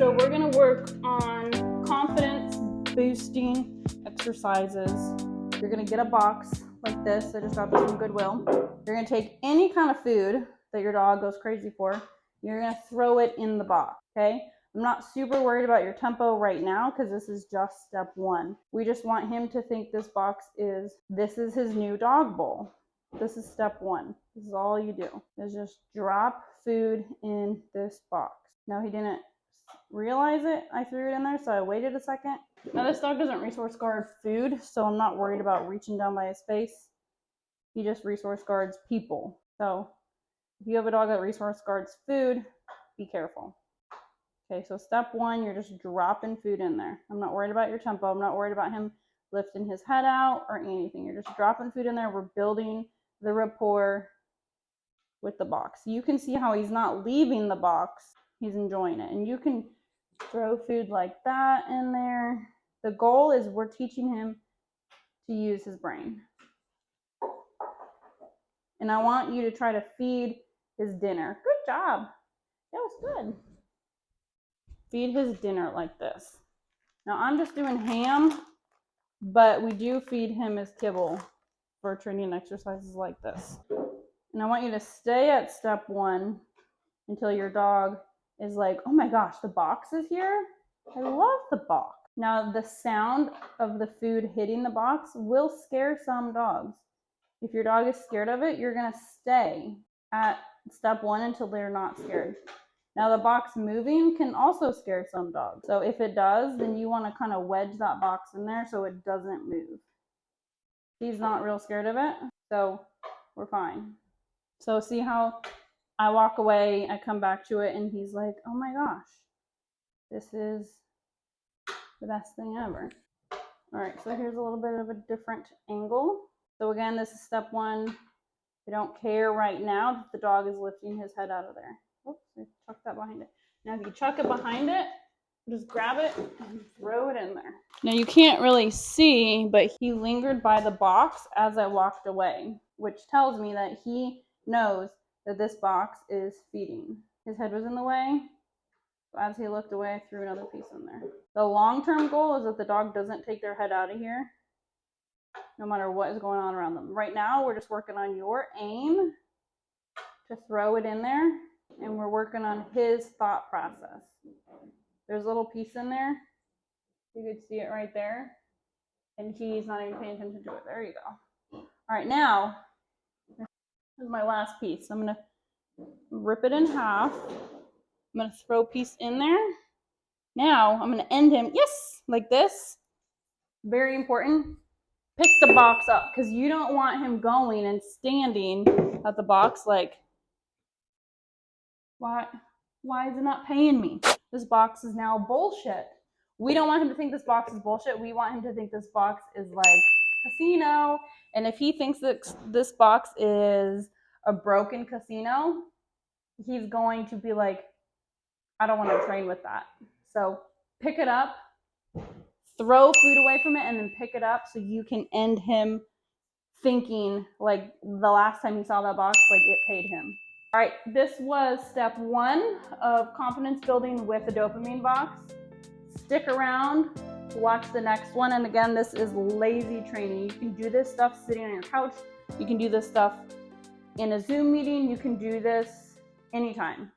So we're gonna work on confidence boosting exercises. You're gonna get a box like this. I just got this from Goodwill. You're gonna take any kind of food that your dog goes crazy for. You're gonna throw it in the box, okay? I'm not super worried about your tempo right now because this is just step one. We just want him to think this is his new dog bowl. This is step one. This is all you do, is just drop food in this box. Now he didn't realize it. I threw it in there, so I waited a second. Now this dog doesn't resource guard food, so I'm not worried about reaching down by his face. He just resource guards people. So if you have a dog that resource guards food, be careful. Okay, so step one, you're just dropping food in there. I'm not worried about your tempo. I'm not worried about him lifting his head out or anything. You're just dropping food in there. We're building the rapport with the box. You can see how he's not leaving the box. He's enjoying it. And you can throw food like that in there. The goal is we're teaching him to use his brain. And I want you to try to feed his dinner. Good job. That was good. Feed his dinner like this. Now I'm just doing ham, but we do feed him his kibble for training exercises like this. And I want you to stay at step one until your dog is like, oh my gosh, the box is here? I love the box. Now the sound of the food hitting the box will scare some dogs. If your dog is scared of it, you're gonna stay at step one until they're not scared. Now the box moving can also scare some dogs. So if it does, then you want to kind of wedge that box in there so it doesn't move. He's not real scared of it, so we're fine. So see how I walk away, I come back to it, and he's like, oh my gosh, this is the best thing ever. All right, so here's a little bit of a different angle. So again, this is step one. I don't care right now if the dog is lifting his head out of there. Oops, I chucked that behind it. Now if you chuck it behind it, just grab it and throw it in there. Now you can't really see, but he lingered by the box as I walked away, which tells me that he knows that this box is feeding. His head was in the way. So as he looked away, I threw another piece in there. The long-term goal is that the dog doesn't take their head out of here, no matter what is going on around them. Right now, we're just working on your aim to throw it in there. And we're working on his thought process. There's a little piece in there. You could see it right there. And he's not even paying attention to it. There you go. All right, now, this is my last piece. I'm going to rip it in half. I'm going to throw a piece in there. Now, I'm going to end him, yes, like this. Very important. Pick the box up, because you don't want him going and standing at the box like, why is it not paying me? This box is now bullshit. We don't want him to think this box is bullshit. We want him to think this box is like casino. And if he thinks that this box is a broken casino, he's going to be like, I don't want to train with that. So pick it up, throw food away from it, and then pick it up so you can end him thinking like the last time he saw that box, like it paid him. All right, this was step one of confidence building with a dopamine box. Stick around to watch the next one. And again, this is lazy training. You can do this stuff sitting on your couch. You can do this stuff in a Zoom meeting. You can do this anytime.